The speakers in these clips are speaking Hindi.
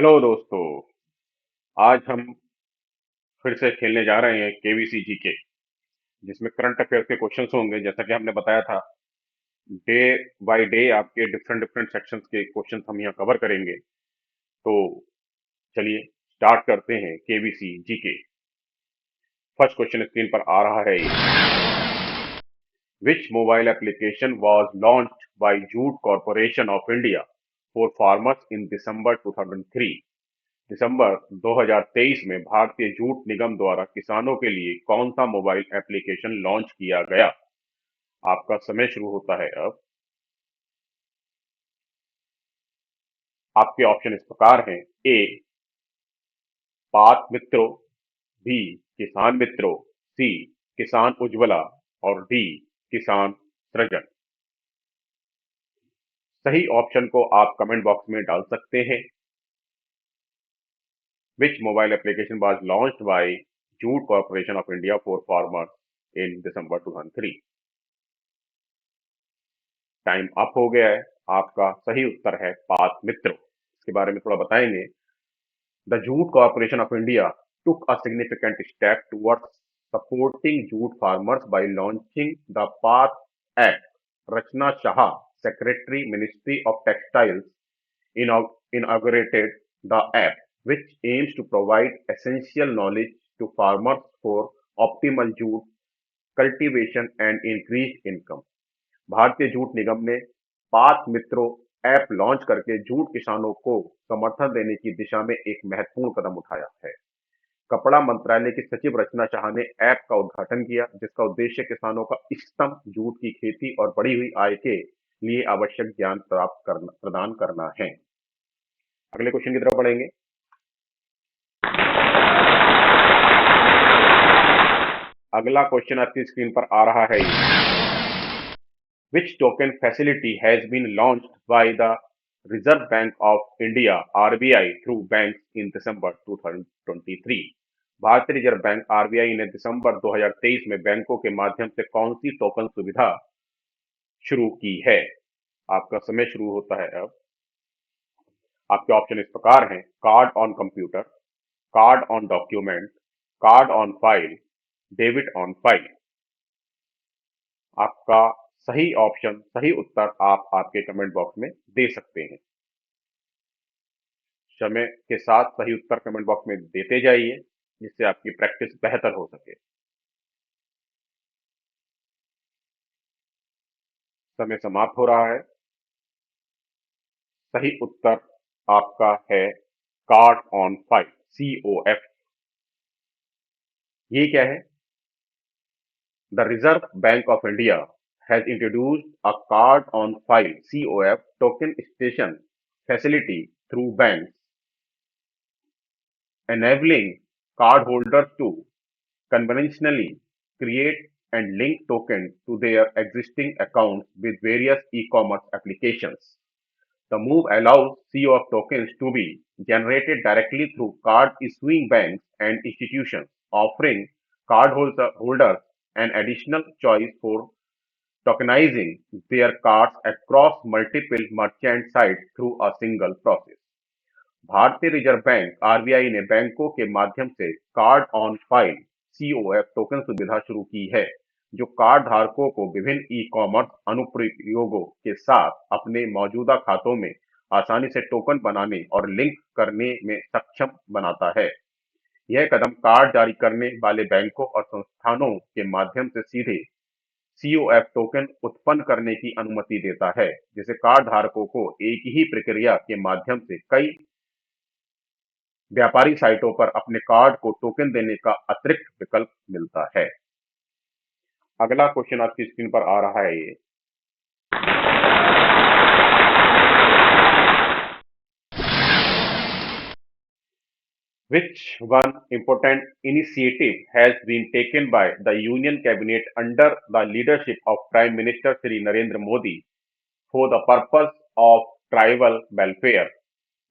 हेलो दोस्तों। आज हम फिर से खेलने जा रहे हैं केवीसी जीके, जिसमें करंट अफेयर्स के क्वेश्चंस होंगे। जैसा कि हमने बताया था, डे बाय डे आपके डिफरेंट डिफरेंट सेक्शंस के क्वेश्चंस हम यहाँ कवर करेंगे। तो चलिए स्टार्ट करते हैं KVC GK. First question screen पर आ रहा है ये। Which mobile application was launched by jute corporation of India for farmers in December 2003? दिसंबर 2023 में भारतीय जूट निगम द्वारा किसानों के लिए कौन सा मोबाइल एप्लीकेशन लॉन्च किया गया? आपका समय शुरू होता है अब। आपके ऑप्शन इस प्रकार हैं। ए पात मित्रों, बी किसान मित्रों, सी किसान उज्ज्वला और डी किसान सृजन। सही ऑप्शन को आप कमेंट बॉक्स में डाल सकते हैं। विच mobile application was launched by jute corporation of India for farmers in December 2003? Time up हो गया है। आपका सही उत्तर है पात मित्रों। इसके बारे में थोड़ा बताएंगे। The jute corporation of India took a significant step towards supporting jute farmers by launching the Path Act. Rachna Shah, Secretary, Ministry of Textiles, inaugurated the app, which aims to provide essential knowledge to farmers for optimal jute cultivation and increased income. भारतीय जूट निगम ने पात मित्रों ऐप लॉन्च करके जूट किसानों को समर्थन देने की दिशा में एक महत्वपूर्ण कदम उठाया है। कपड़ा मंत्रालय की सचिव रचना शाह ने ऐप का उद्घाटन किया, जिसका उद्देश्य किसानों का इष्टतम जूट की खेती और बढ़ी हुई आय के लिए आवश्यक ज्ञान प्रदान करना है। अगले क्वेश्चन की तरफ बढ़ेंगे। अगला क्वेश्चन आपकी स्क्रीन पर आ रहा है। Which token facility has been launched by the Reserve Bank of India (RBI) through banks in December 2023? भारतीय रिजर्व बैंक आरबीआई ने दिसंबर 2023 में बैंकों के माध्यम से कौन सी टोकन सुविधा शुरू की है? आपका समय शुरू होता है अब। आपके ऑप्शन इस प्रकार हैं। Card on computer, card on document, card on file, debit on file. आपका सही ऑप्शन, सही उत्तर आप आपके कमेंट बॉक्स में दे सकते हैं। समय के साथ सही उत्तर कमेंट बॉक्स में देते जाइए, जिससे आपकी प्रैक्टिस बेहतर हो सके। समय समाप्त हो रहा है। सही उत्तर आपका है कार्ड ऑन फाइल, COF। ये क्या है? The reserve bank of India has introduced a card on file (COF) token station facility through banks, enabling cardholders to conventionally create and link tokens to their existing accounts with various e-commerce applications. The move allows COF tokens to be generated directly through card issuing banks and institutions, offering cardholders an additional choice for tokenizing their cards across multiple merchant sites through a single process. भारतीय रिजर्व बैंक आरबीआई ने बैंकों के माध्यम से card on file (COF) token सुविधा शुरू की है, जो कार्ड धारकों को विभिन्न ई-कॉमर्स अनुप्रयोगों के साथ अपने मौजूदा खातों में आसानी से टोकन बनाने और लिंक करने में सक्षम बनाता है। यह कदम कार्ड जारी करने वाले बैंकों और संस्थानों के माध्यम से सीधे COF टोकन उत्पन्न करने की अनुमति देता है, जिससे कार्ड धारकों को एक ही प्रक्रिया के माध्यम से कई व्यापारी साइटों पर अपने कार्ड को टोकन देने का अतिरिक्त विकल्प मिलता है। अगला क्वेश्चन आपकी स्क्रीन पर आ रहा है ये। Which one important initiative has been taken by the Union Cabinet under the leadership of Prime Minister Shri Narendra Modi for the purpose of tribal welfare?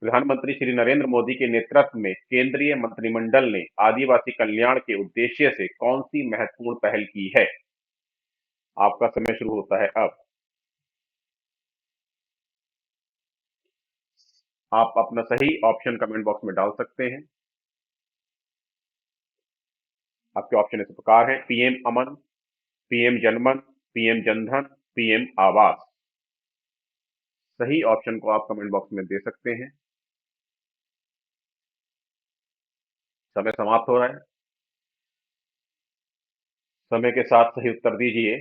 प्रधानमंत्री श्री नरेंद्र मोदी के नेतृत्व में केंद्रीय मंत्रिमंडल ने आदिवासी कल्याण के उद्देश्य से कौन सी महत्वपूर्ण पहल की है? आपका समय शुरू होता है अब। आप अपना सही ऑप्शन कमेंट बॉक्स में डाल सकते हैं। आपके ऑप्शन इस प्रकार हैं: पीएम अमन, पीएम जनमन, पीएम जनधन, पीएम आवास। सही ऑप्शन को आप कमेंट बॉक्स में दे सकते हैं। समय समाप्त हो रहा है। समय के साथ सही उत्तर दीजिए।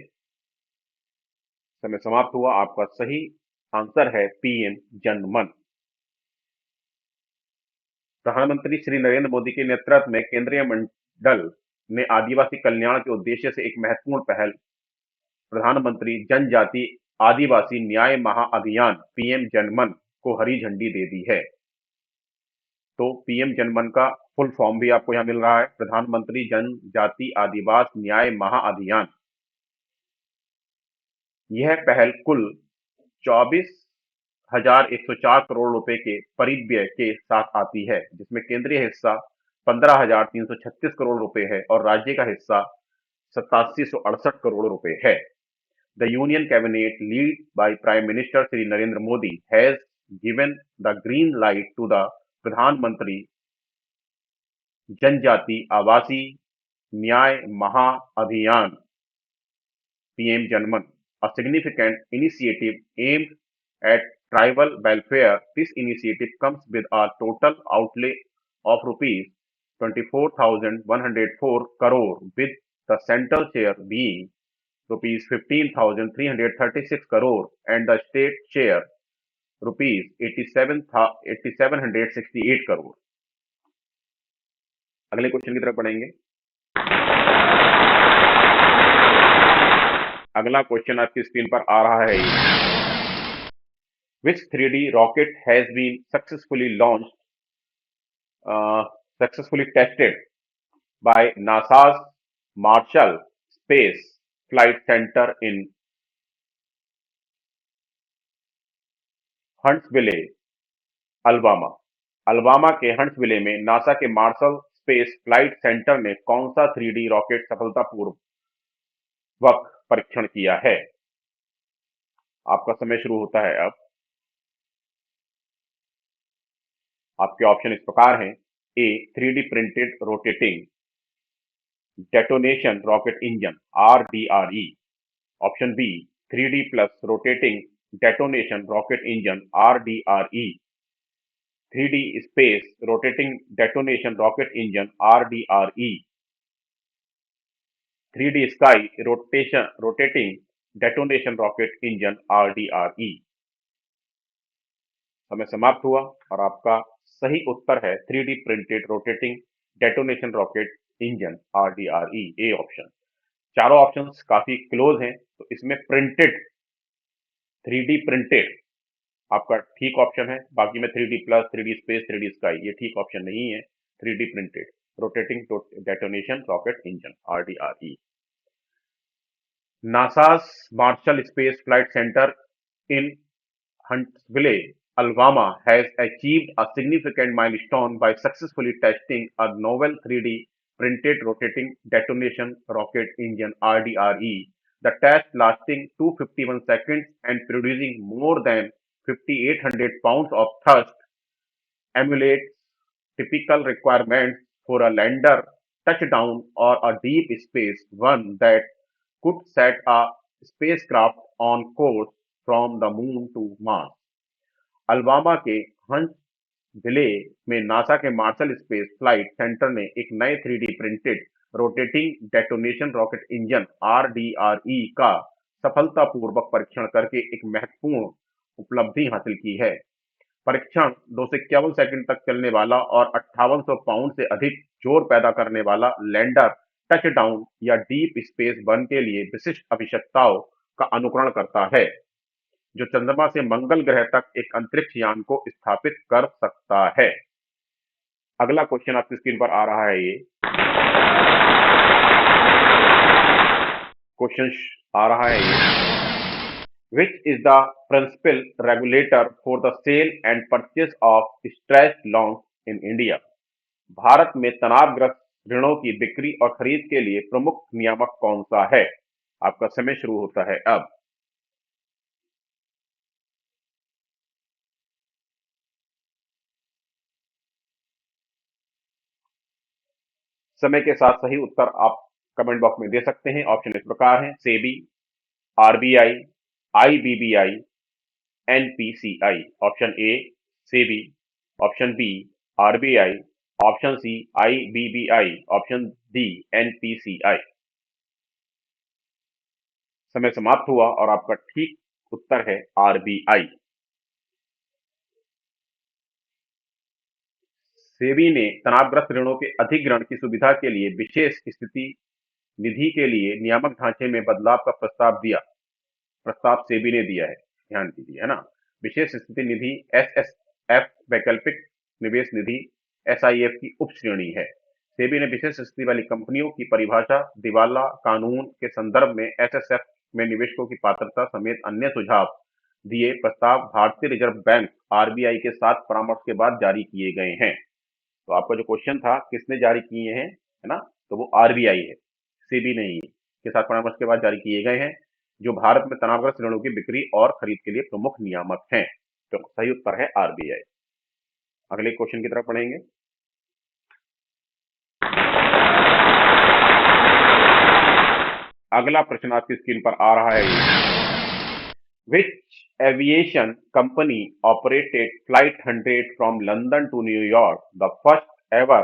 समय समाप्त हुआ। आपका सही आंसर है पीएम जनमन। प्रधानमंत्री श्री नरेंद्र मोदी के नेतृत्व में केंद्रीय मंडल ने आदिवासी कल्याण के उद्देश्य से एक महत्वपूर्ण पहल प्रधानमंत्री जनजाति आदिवासी न्याय महाअभियान पीएम जनमन को हरी झंडी दे दी है। तो पीएम जनमन का फुल फॉर्म भी आपको यहां मिल रहा है: प्रधानमंत्री जनजाति आदिवासी न्याय महाअभियान। यह पहल कुल 24,104 करोड़ रुपए के परिव्यय के साथ आती है, जिसमें केंद्रीय हिस्सा 15,336 करोड़ रुपए है और राज्य का हिस्सा 8768 करोड़ रुपए है। The Union Cabinet, led by Prime Minister Shri Narendra Modi, has given the green light to the Pradhan Mantri जनजाति आवासी न्याय महाअभियान PM Janman, a significant initiative aimed at tribal welfare. This initiative comes with a total outlay of rupees 24,104 crore, with the central share being rupees 15,336 crore and the state share rupees 87,868 crore। अगले क्वेश्चन की तरफ बढ़ेंगे। अगला क्वेश्चन आपकी स्क्रीन पर आ रहा है। Which 3D rocket has been successfully tested by NASA's Marshall Space Flight Center in Huntsville, Alabama. Alabama के हंट्सविले में नासा के मार्शल स्पेस फ्लाइट सेंटर ने कौन सा 3D रॉकेट सफलतापूर्वक परीक्षण किया है? आपका समय शुरू होता है अब। आपके ऑप्शन इस प्रकार हैं: A 3D printed rotating detonation rocket engine RDRE, option B 3D plus rotating detonation rocket engine RDRE, 3D space rotating detonation rocket engine RDRE, 3D sky rotating detonation rocket engine RDRE। समय समाप्त हुआ और आपका सही उत्तर है 3D printed rotating detonation rocket engine RDRE, A option. चारों ऑप्शंस काफी क्लोज हैं, तो इसमें प्रिंटेड 3D प्रिंटेड आपका ठीक ऑप्शन है। बाकी में 3D plus, 3D space, 3D sky ये ठीक ऑप्शन नहीं है। 3D printed rotating detonation rocket engine RDRE। NASA's Marshall Space Flight Center in Huntsville, Alabama has achieved a significant milestone by successfully testing a novel 3D printed rotating detonation rocket engine RDRE. The test, lasting 251 seconds and producing more than 5,800 pounds of thrust, emulates typical requirements for a lander, touchdown, or a deep space one that could set a spacecraft on course from the moon to Mars। Alabama के हंट्सविले में नासा के मार्शल स्पेस फ्लाइट सेंटर ने एक नए 3D printed rotating detonation rocket engine RDRE का सफलतापूर्वक परीक्षण करके एक महत्वपूर्ण उपलब्धि हासिल की है। परीक्षण 251 सेकंड तक चलने वाला और 5800 पाउंड से अधिक जोर पैदा करने वाला लैंडर टचडाउन या डीप स्पेस वन के लिए विशिष्ट आवश्यकताओं का अनुकरण करता है, जो चंद्रमा से मंगल ग्रह तक एक अंतरिक्ष यान को स्थापित कर सकता है। अगला क्वेश्चन आपकी स्क्रीन पर आ रहा है। ये क्वेश्चन आ रहा है। Which is the principal regulator for the sale and purchase of stressed loans in India? Bharat में तनावग्रस्त ऋणों की बिक्री और खरीद के लिए प्रमुख नियामक कौन सा है? आपका समय शुरू होता है अब। समय के साथ सही उत्तर आप कमेंट बॉक्स में दे सकते हैं। ऑप्शन इस प्रकार हैं: SEBI, RBI, IBBI, NPCI. Option A SEBI, option B RBI, option C IBBI, option D NPCI. समय समाप्त हुआ और आपका ठीक उत्तर है आरबीआई। सेबी ने तनावग्रस्त ऋणों के अधिग्रहण की सुविधा के लिए विशेष स्थिति निधि के लिए नियामक ढांचे में बदलाव का प्रस्ताव दिया। प्रस्ताव सेबी ने दिया है, ध्यान दीजिए, है ना। विशेष स्थिति निधि एसएसएफ वैकल्पिक निवेश निधि एसआईएफ की उप श्रेणी है। सेबी ने विशेष स्थिति वाली कंपनियों की परिभाषा, दिवाला कानून के संदर्भ में एसएसएफ में निवेशकों की पात्रता समेत अन्य सुझाव दिए। प्रस्ताव भारतीय रिजर्व बैंक आरबीआई के साथ परामर्श के बाद जारी किए गए हैं। तो आपका जो क्वेश्चन था किसने जारी किए हैं, है ना, तो वो आरबीआई है, सेबी नहीं है, के साथ परामर्श के बाद जारी किए गए हैं, जो भारत में तनावग्रस्त ऋणों की बिक्री और खरीद के लिए प्रमुख नियामक हैं। तो सही उत्तर है आरबीआई। अगले क्वेश्चन की तरफ पढ़ेंगे। अगला प्रश्न आपकी स्क्रीन पर आ रहा है: Which aviation company operated Flight 100 from London to New York, the first ever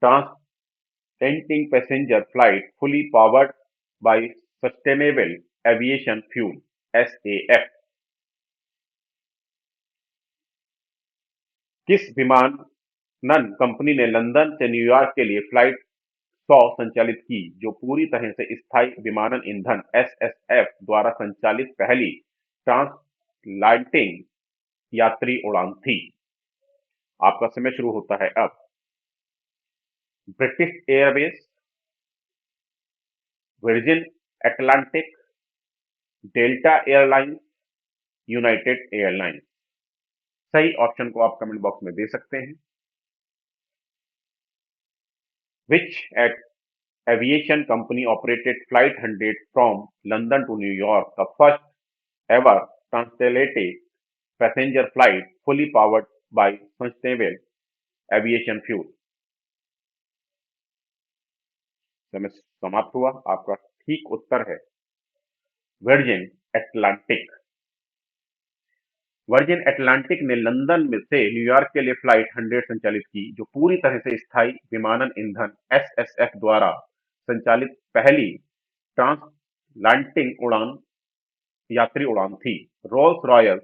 transatlantic passenger flight fully powered by sustainable aviation fuel (SAF)? किस विमानन कंपनी ने लंदन से न्यूयॉर्क के लिए फ्लाइट 100 संचालित की, जो पूरी तरह से स्थायी विमानन ईंधन एसएसएफ द्वारा संचालित पहली ट्रांसलाइटिंग यात्री उड़ान थी? आपका समय शुरू होता है अब। British Airways, virgin Atlantic, delta airlines, United airlines. सही ऑप्शन को आप कमेंट बॉक्स में दे सकते हैं। Which aviation company operated Flight 100 from London to New York, the first ever transatlantic passenger flight fully powered by sustainable aviation fuel? समय समाप्त हुआ। आपका ठीक उत्तर है वर्जिन अटलांटिक। वर्जिन अटलांटिक ने लंदन में से न्यूयॉर्क के लिए फ्लाइट 100 संचालित की, जो पूरी तरह से स्थायी विमानन ईंधन एसएसएफ द्वारा संचालित पहली ट्रांसलांटिक उड़ान यात्री उड़ान थी। रोल्स रॉयस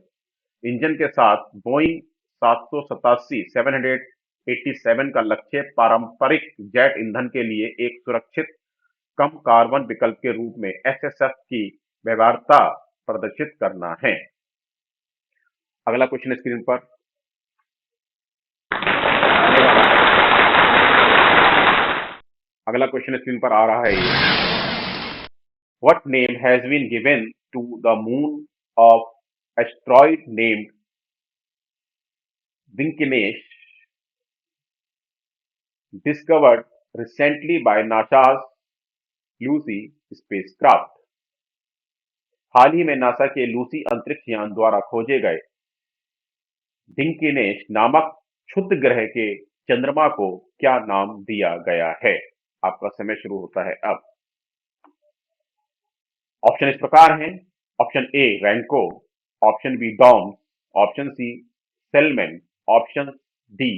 इंजन के साथ बोइंग 787 787 का लक्ष्य पारंपरिक जेट ईंधन के लिए एक सुरक्षित कम कार्बन विकल्प के रूप में एसएसएफ की व्यवहार्यता प्रदर्शित करना है। अगला क्वेश्चन स्क्रीन पर आ रहा है: What name has been given to the moon of asteroid named Dinkinesh, discovered recently by NASA's Lucy spacecraft? हाल ही में नासा के लूसी अंतरिक्ष यान द्वारा खोजे गए डिंकिनेश नामक क्षुद्र ग्रह के चंद्रमा को क्या नाम दिया गया है? आपका समय शुरू होता है अब। ऑप्शन इस प्रकार हैं: option A Ranko, option B Dom, option C salesman, option D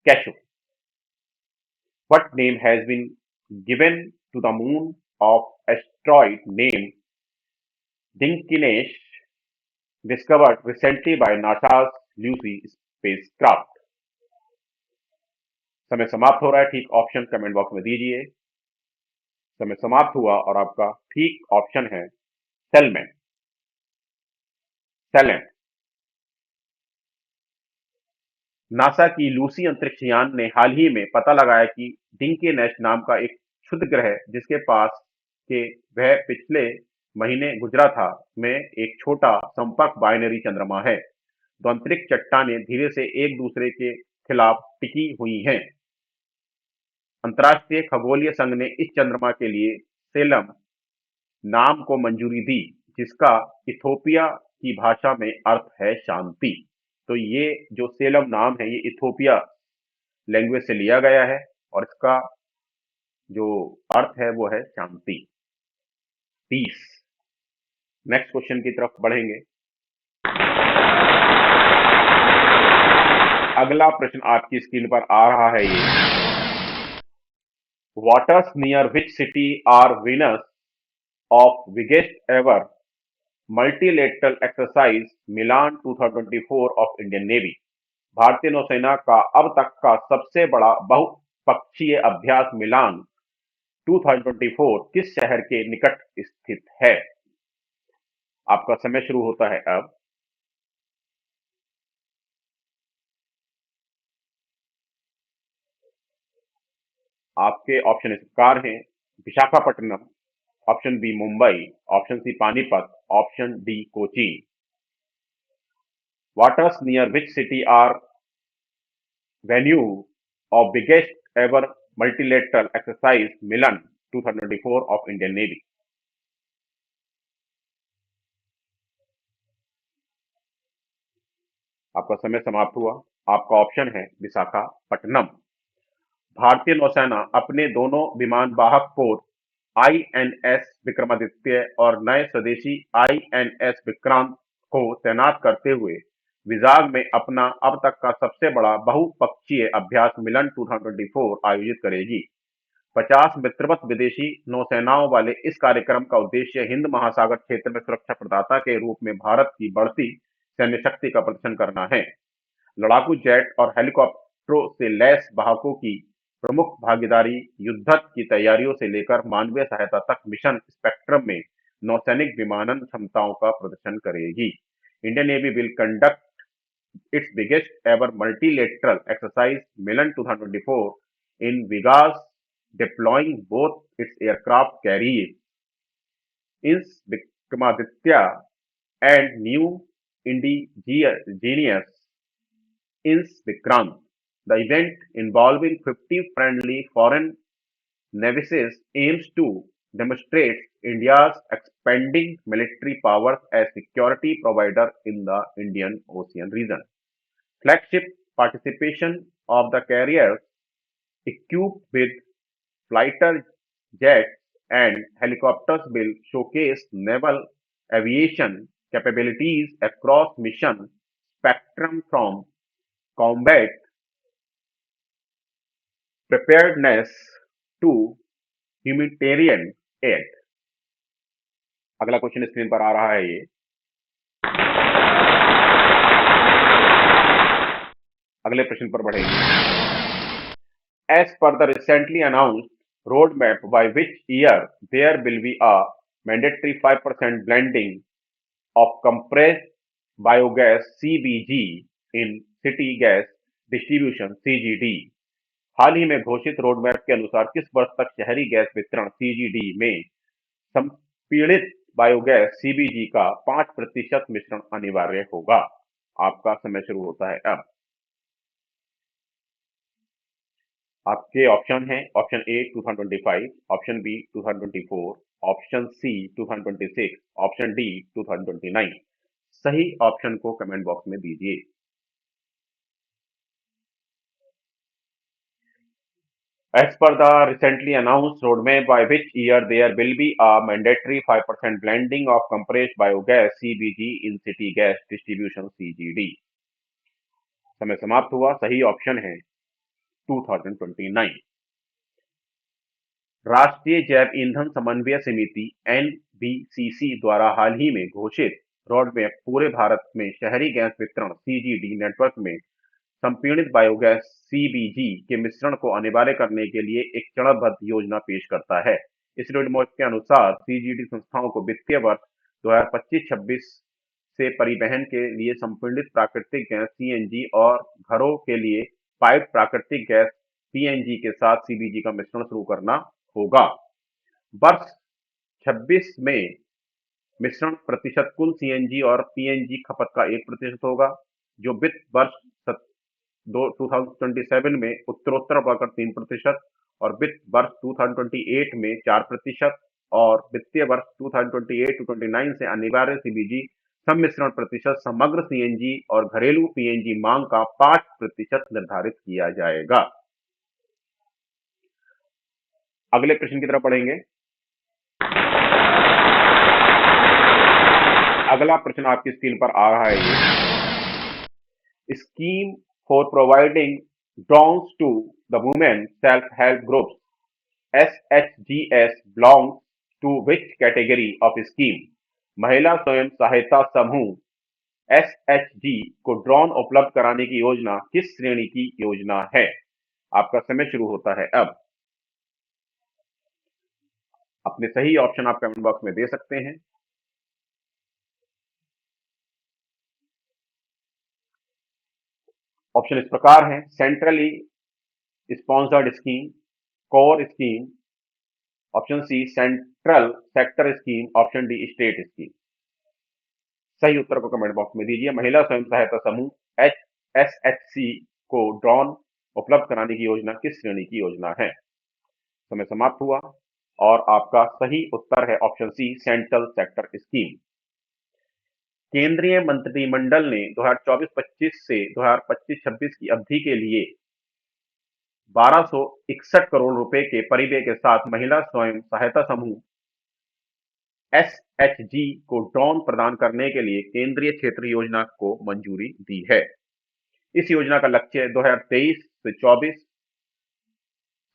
Casho. What name has been given to the moon of asteroid named Dinkinesh, discovered recently by NASA's Lucy spacecraft? समय समाप्त हो रहा है, ठीक ऑप्शन कमेंट बॉक्स में दीजिए। समय समाप्त हुआ और आपका ठीक ऑप्शन है सेलमैन, सेलेन। नासा की लूसी अंतरिक्ष यान ने हाल ही में पता लगाया कि डिंकिनेश नाम का एक क्षुद्र ग्रह जिसके पास के वह पिछले महीने गुजरा था में एक छोटा संपर्क बाइनरी चंद्रमा है। दो अंतरिक्ष चट्टानें धीरे से एक दूसरे के खिलाफ टिकी हुई हैं। अंतर्राष्ट्रीय खगोलीय संघ ने इस चंद्रमा के लिए सेलम नाम को मंजूरी दी, जिसका इथोपिया की भाषा में अर्थ है शांति। तो ये जो सेलम नाम है ये इथोपिया लैंग्वेज से लिया गया है और इसका जो अर्थ है वो है शांति, पीस। नेक्स्ट क्वेश्चन की तरफ बढ़ेंगे। अगला प्रश्न आपकी स्क्रीन पर आ रहा है ये, waters near which city are winners of biggest ever multilateral exercise Milan 2024 of Indian Navy? भारतीय नौसेना का अब तक का सबसे बड़ा बहुपक्षीय अभ्यास मिलान 2024 किस शहर के निकट स्थित है? आपका समय शुरू होता है अब। आपके ऑप्शन इस प्रकार हैं, Visakhapatnam, option B Mumbai, option C Panipat, option D Kochi. Waters near which city are venue of biggest ever multilateral exercise Milan 2024 of Indian Navy? आपका समय समाप्त हुआ। आपका ऑप्शन है विशाखापट्टनम। भारतीय नौसेना अपने दोनों विमान वाहक पोत आईएनएस विक्रमादित्य और नए स्वदेशी आईएनएस विक्रांत को तैनात करते हुए विजाग में अपना अब तक का सबसे बड़ा बहुपक्षीय अभ्यास मिलन 2024 आयोजित करेगी। 50 मित्रवत विदेशी नौसेनाओं वाले इस कार्यक्रम का उद्देश्य हिंद महासागर क्षेत्र में सुरक्षा प्रदाता के रूप में भारत की बढ़ती सैन्य शक्ति का प्रदर्शन करना है। लड़ाकू जेट और हेलीकॉप्टरों से लैस वाहकों की प्रमुख भागीदारी युद्धक की तैयारियों से लेकर मानवीय सहायता तक मिशन स्पेक्ट्रम में नौसैनिक विमानन क्षमताओं का प्रदर्शन करेगी। Indian navy will conduct its biggest ever multilateral exercise Milan 2024 in Vegas, deploying both its aircraft carriers INS Vikramaditya and new indigenous INS Vikrant. The event, involving 50 friendly foreign navies, aims to demonstrate India's expanding military powers as security provider in the Indian Ocean region. Flagship participation of the carriers equipped with fighter jets and helicopters will showcase naval aviation capabilities across mission spectrum from combat preparedness to humanitarian aid. अगला क्वेश्चन स्क्रीन पर आ रहा है ये, अगले प्रश्न पर बढ़ेंगे। As per the recently announced roadmap by which year there will be a mandatory 5% blending of compressed biogas CBG in city gas distribution CGD, हाल ही में घोषित रोडमैप के अनुसार किस वर्ष तक शहरी गैस वितरण CGD में संपीड़ित बायोगैस CBG का 5% मिश्रण अनिवार्य होगा? आपका समय शुरू होता है अब। आपके ऑप्शन हैं, option A 2025, option B 2024, option C 2026, option D 2029। सही ऑप्शन को कमेंट बॉक्स में दीजिए। As per the recently announced roadmap by which year there will be a mandatory 5% blending of compressed biogas CBG in city gas distribution CGD। समय समाप्त हुआ। सही ऑप्शन है 2029। राष्ट्रीय जैव ईंधन समन्वय समिति एनबीसीसी द्वारा हाल ही में घोषित रोडमैप पूरे भारत में शहरी गैस वितरण सीजीडी नेटवर्क में संपीड़ित बायोगैस सीबीजी के मिश्रण को अनिवार्य करने के लिए एक चरणबद्ध योजना पेश करता है। इस रोडमैप के अनुसार सीजीडी संस्थाओं को वित्तीय वर्ष 2025-26 से परिवहन के लिए संपीड़ित प्राकृतिक गैस सीएनजी और घरों के लिए पाइप्ड प्राकृतिक गैस पीएनजी के साथ सीबीजी का मिश्रण शुरू करना होगा। वर्ष 26 में मिश्रण प्रतिशत कुल सीएनजी और पीएनजी खपत का 1% होगा, जो वित्त वर्ष 2027 में उत्तरोत्तर बढ़कर 3% और वित्त वर्ष 2028 में 4% और वित्तीय वर्ष 2028-29 से अनिवार्य सीबीजी सम्मिश्रण प्रतिशत समग्र सीएनजी और घरेलू पीएनजी मांग का 5% निर्धारित किया जाएगा। अगले प्रश्न की तरफ पढ़ेंगे। अगला प्रश्न आपकी स्क्रीन पर आ रहा है। ये scheme for providing drones to the women self help groups SHGS belongs to which category of scheme? महिला स्वयं सहायता समूह SHG को ड्रोन उपलब्ध कराने की योजना किस श्रेणी की योजना है? आपका समय शुरू होता है अब। अपने सही ऑप्शन आप कमेंट बॉक्स में दे सकते हैं। ऑप्शन इस प्रकार हैं: centrally sponsored scheme, core scheme, option C central sector scheme, option D state scheme. सही उत्तर को कमेंट बॉक्स में दीजिए। महिला स्वयं सहायता समूह SHC को ड्रोन उपलब्ध कराने की योजना किस श्रेणी की योजना है? समय समाप्त हुआ और आपका सही उत्तर है option C central sector scheme. केंद्रीय मंत्रिमंडल ने 2024-25 से 2025-26 की अवधि के लिए 1261 करोड़ रुपए के परिव्यय के साथ महिला स्वयं सहायता समूह SHG को ड्रोन प्रदान करने के लिए केंद्रीय क्षेत्रीय योजना को मंजूरी दी है। इस योजना का लक्ष्य 2023 से 24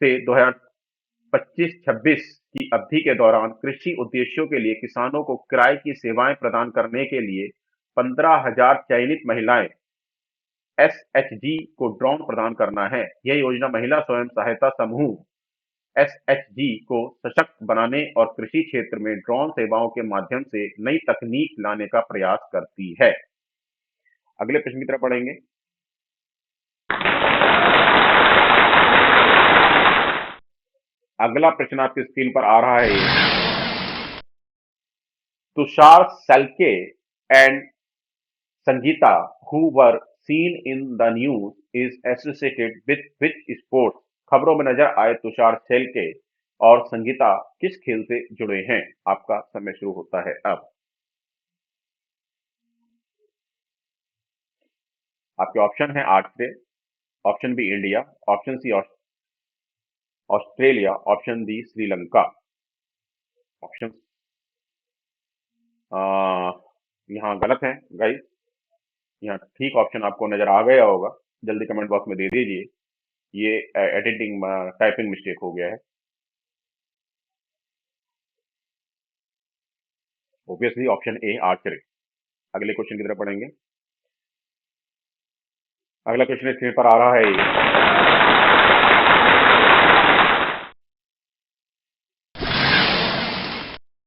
से 2025-26 की अवधि के दौरान कृषि उद्देश्यों के लिए किसानों को किराए की सेवाएं प्रदान करने के लिए 15,000 चयनित महिलाएं SHG को ड्रोन प्रदान करना है। यह योजना महिला स्वयं सहायता समूह SHG को सशक्त बनाने और कृषि क्षेत्र में ड्रोन सेवाओं के माध्यम से नई तकनीक लाने का प्रयास करती है। अगले प्रश्न की तरफ पढ़ेंगे। अगला प्रश्न आपकी स्क्रीन पर आ रहा है। Tushar Selke and Sangeeta who were seen in the news is associated with which sport? खबरों में नजर आए तुषार सेल्के और संगीता किस खेल से जुड़े हैं? आपका समय शुरू होता है अब। आपके ऑप्शन है आर्ट्रे, option B India, option C Australia, option D Sri Lanka. Option यहाँ गलत है गाइस। यहाँ ठीक ऑप्शन आपको नजर आ गया होगा, जल्दी कमेंट बॉक्स में दे दीजिए। ये एडिटिंग टाइपिंग मिस्टेक हो गया है। Obviously option A archery. अगले क्वेश्चन की तरफ पढ़ेंगे। अगला क्वेश्चन स्क्रीन पर आ रहा है।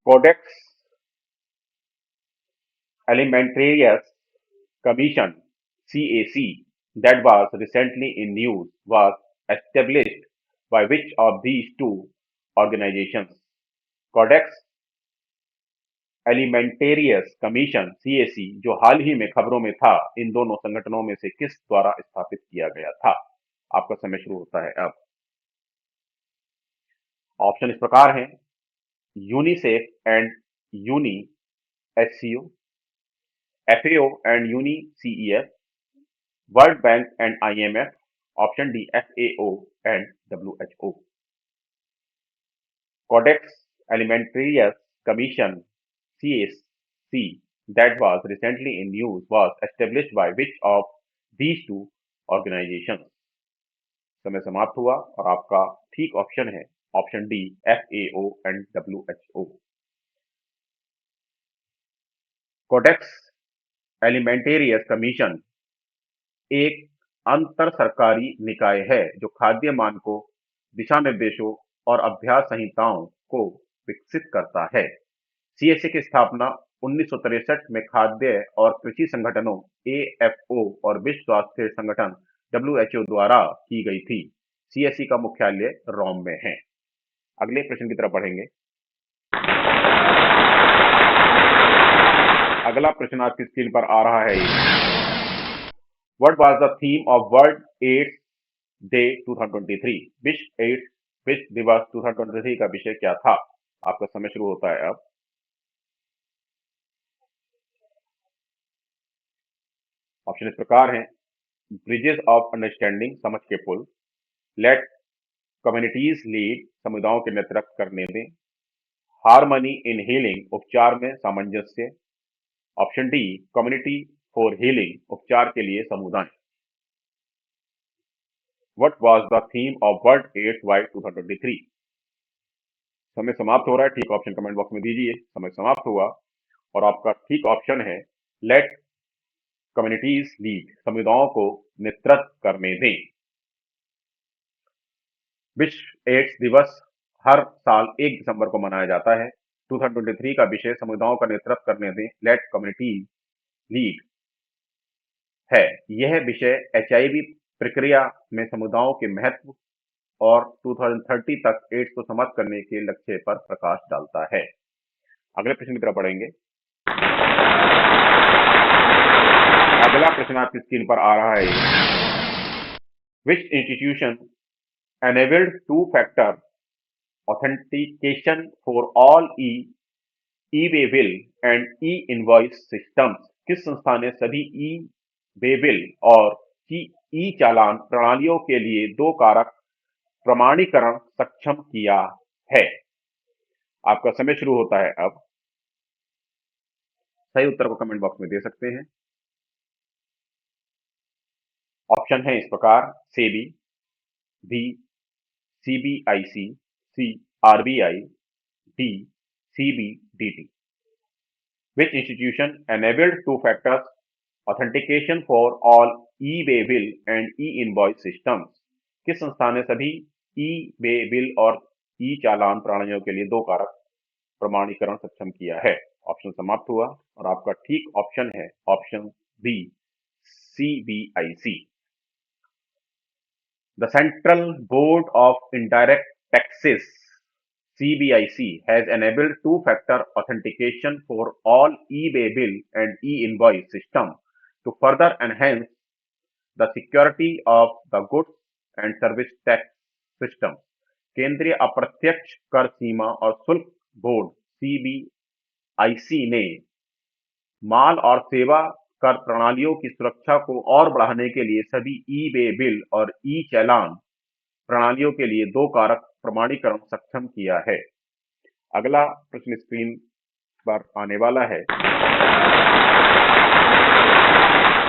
Codex Alimentarius Commission (CAC) that was recently in news was established by which of these two organizations? Codex Alimentarius Commission (CAC) जो हाल ही में खबरों में था, इन दोनों संगठनों में से किस द्वारा स्थापित किया गया था? आपका समय शुरू होता है अब। ऑप्शन इस प्रकार हैं: UNICEF and uni HCO, FAO and uni CEF, world bank and IMF, option D FAO and WHO। Codex Alimentarius Commission (CAC) that was recently in news was established by which of these two organizations? समय समाप्त हुआ और आपका ठीक ऑप्शन है option D FAO and WHO। Codex alimentarius commission एक अंतर सरकारी निकाय है जो खाद्य मानकों, दिशा निर्देशों और अभ्यास संहिताओं को विकसित करता है। CAC की स्थापना 1963 में खाद्य और कृषि संगठनों AFO और विश्व स्वास्थ्य संगठन WHO द्वारा की गई थी। CAC का मुख्यालय रोम में है। अगले प्रश्न की तरफ बढ़ेंगे। अगला प्रश्न आपकी स्क्रीन पर आ रहा है। What was the theme of World AIDS Day 2023? विश्व दिवस 2023 का विषय क्या था? आपका समय शुरू होता है अब। ऑप्शन इस प्रकार हैं: ब्रिजेस ऑफ अंडरस्टैंडिंग, समझ के पुल, लेट कम्युनिटीज लीड समुदायों के नेतृत्व करने दें। हार्मनी इन हीलिंग उपचार में सामंजस्य। Option D community for healing उपचार के लिए समुदाय। What was the theme of World AIDS wide 2023? समय समाप्त हो रहा है, ठीक ऑप्शन कमेंट बॉक्स में दीजिए। समय समाप्त हुआ और आपका ठीक ऑप्शन है लेट कम्युनिटीज लीड समुदायों को नेतृत्व करने दें। विश्व एड्स दिवस हर साल 1 दिसंबर को मनाया जाता है। 2023 का विषय समुदायों का नेतृत्व करने दें लेट कम्युनिटीज लीड है। यह विषय एचआईवी प्रक्रिया में समुदायों के महत्व और 2030 तक एड्स को समाप्त करने के लक्ष्य पर प्रकाश डालता है। अगले प्रश्न की तरफ बढ़ेंगे। अगला प्रश्न आपकी स्क्रीन पर आ रहा है, विच institution enabled two-factor authentication for all e-way bill and e-invoice systems? किस संस्था ने सभी ई-वे बिल और ई-चालान प्रणालियों के लिए 2 कारक प्रमाणीकरण सक्षम किया है? आपका समय शुरू होता है अब। सही उत्तर को कमेंट बॉक्स में दे सकते हैं। ऑप्शन है इस प्रकार, SEBI, B CBIC, C RBI, D CBDT. Which institution enabled two-factor authentication for all e-way bill and e-invoice systems? किस संस्था ने सभी ई-वे बिल और ई-चालान प्रणालियों के लिए 2 कारक प्रमाणीकरण सक्षम किया है? ऑप्शन समाप्त हुआ और आपका ठीक ऑप्शन है option B CBIC. The Central Board of Indirect Taxes (CBIC) has enabled two-factor authentication for all e-way bill and e-invoice systems to further enhance the security of the goods and service tax system. केंद्रीय अप्रत्यक्ष कर सीमा और शुल्क बोर्ड सीबीआईसी ने माल और सेवा कर प्रणालियों की सुरक्षा को और बढ़ाने के लिए सभी ई-वे बिल और ई-चालान प्रणालियों के लिए 2 कारक प्रमाणीकरण सक्षम किया है। अगला प्रश्न स्क्रीन पर आने वाला है।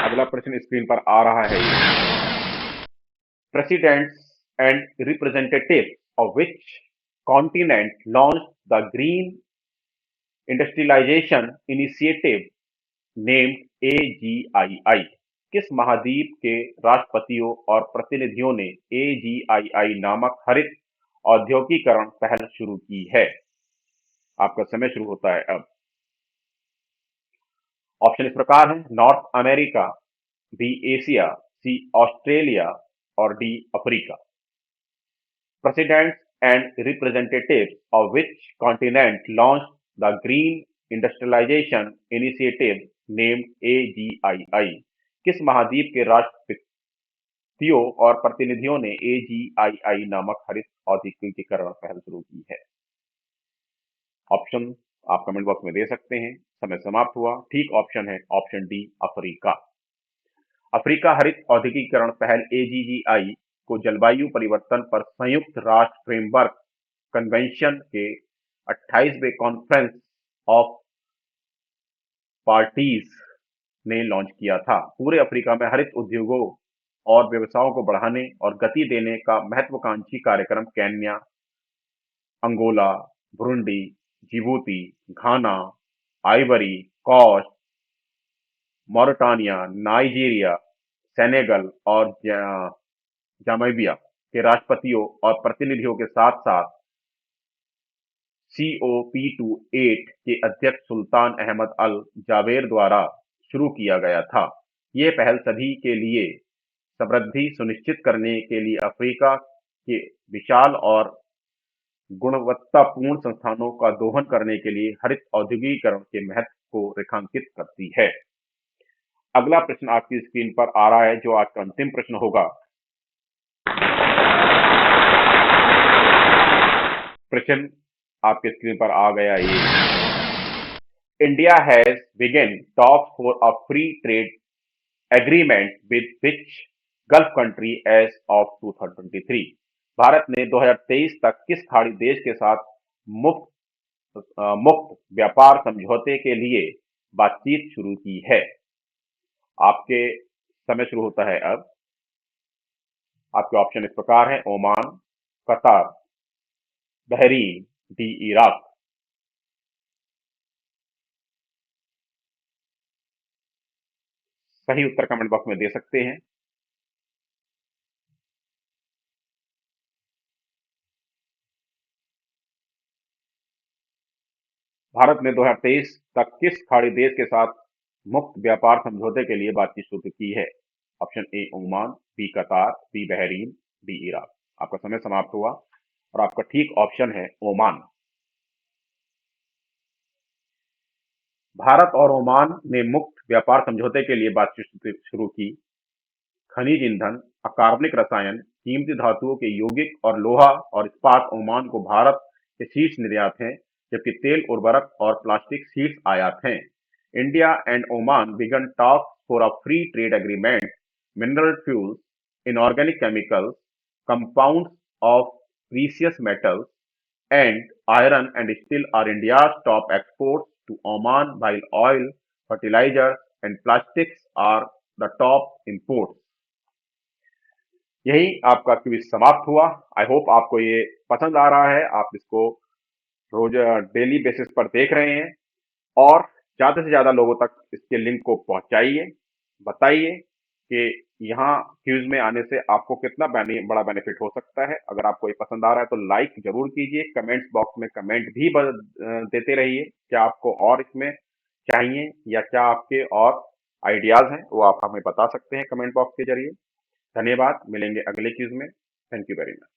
अगला प्रश्न स्क्रीन पर आ रहा है। Presidents and representatives of which continent launched the Green Industrialization Initiative named AGII? किस महाद्वीप के राष्ट्रपतियों और प्रतिनिधियों ने AGII नामक हरित औद्योगिकरण पहल शुरू की है? आपका समय शुरू होता है अब। ऑप्शन इस प्रकार है, नॉर्थ अमेरिका, बी एशिया, सी ऑस्ट्रेलिया और D Africa. Presidents and representatives of which continent launched the Green Industrialization Initiative named AGII? किस महाद्वीप के राष्ट्रपतियों और प्रतिनिधियों ने AGII नामक हरित औद्योगिकीकरण पहल शुरू की है? ऑप्शन आप कमेंट बॉक्स में दे सकते हैं। समय समाप्त हुआ। ठीक ऑप्शन है ऑप्शन डी अफ्रीका। अफ्रीका हरित औद्योगिकीकरण पहल AGGI को जलवायु परिवर्तन पर संयुक्त राष्ट्र फ्रेमवर्क कन्वेंशन के 28वें कॉन्फ्रेंस ऑफ पार्टीज ने लॉन्च किया था। पूरे अफ्रीका में हरित उद्योगों और व्यवसायों को बढ़ाने और गति देने का महत्वाकांक्षी कार्यक्रम Kenya, Angola, Burundi, Djibouti, Ghana, Ivory Coast, Mauritania, Nigeria, Senegal और जाम्बिया के राष्ट्रपतियों और प्रतिनिधियों के साथ साथ COP28 के अध्यक्ष सुल्तान अहमद अल जाबेर द्वारा शुरू किया गया था। ये पहल सभी के लिए समृद्धि सुनिश्चित करने के लिए अफ्रीका के विशाल और गुणवत्तापूर्ण संस्थानों का दोहन करने के लिए हरित औद्योगिकीकरण के महत्व को रेखांकित करती है। अगला प्रश्न आपकी स्क्रीन पर आ रहा है, जो आज का अंतिम प्रश्न होगा। प्रश्न आपके स्क्रीन पर आ गया ये। India has begun talks for a free trade agreement with which Gulf country as of 2023? भारत ने 2023 तक किस खाड़ी देश के साथ मुक्त व्यापार समझौते के लिए बातचीत शुरू की है? आपके समय शुरू होता है अब। आपके ऑप्शन इस प्रकार हैं: ओमान, कतार, बहरीन, डी इराक। सही उत्तर कमेंट बॉक्स में दे सकते हैं। भारत ने 2023 तक किस खाड़ी देश के साथ मुक्त व्यापार समझौते के लिए बातचीत शुरू की है? ऑप्शन ए ओमान, बी कतार, बी बहरीन, डी इराक। आपका समय समाप्त हुआ और आपका ठीक ऑप्शन है ओमान। भारत और ओमान ने मुक्त व्यापार समझौते के लिए बातचीत शुरू की। खनिज ईंधन, अकार्बनिक रसायन, कीमती धातुओं के यौगिक और लोहा और इस्पात ओमान को भारत के शीर्ष निर्यात हैं, जबकि तेल, उर्वरक और प्लास्टिक शीर्ष आयात हैं। India and Oman began talks for a free trade agreement, mineral fuels, inorganic chemicals, compounds of precious metals, and iron and steel are India's top exports to Oman, while oil, fertilizers, and plastics are the top imports. यही आपका क्विज समाप्त हुआ। आई होप आपको ये पसंद आ रहा है, आप इसको रोज डेली बेसिस पर देख रहे हैं और ज़्यादा से ज़्यादा लोगों तक इसके लिंक को पहुंचाइए। बताइए कि यहाँ क्विज में आने से आपको कितना बड़ा बेनिफिट हो सकता है। अगर आपको ये पसंद आ रहा है तो लाइक जरूर कीजिए, कमेंट्स बॉक्स में कमेंट भी देते रहिए। क्या आपको और इसमें चाहिए या क्या आपके और आइडियाज हैं वो आप हमें बता सकते हैं कमेंट बॉक्स के जरिए। धन्यवाद, मिलेंगे अगले क्विज में। Thank you very much.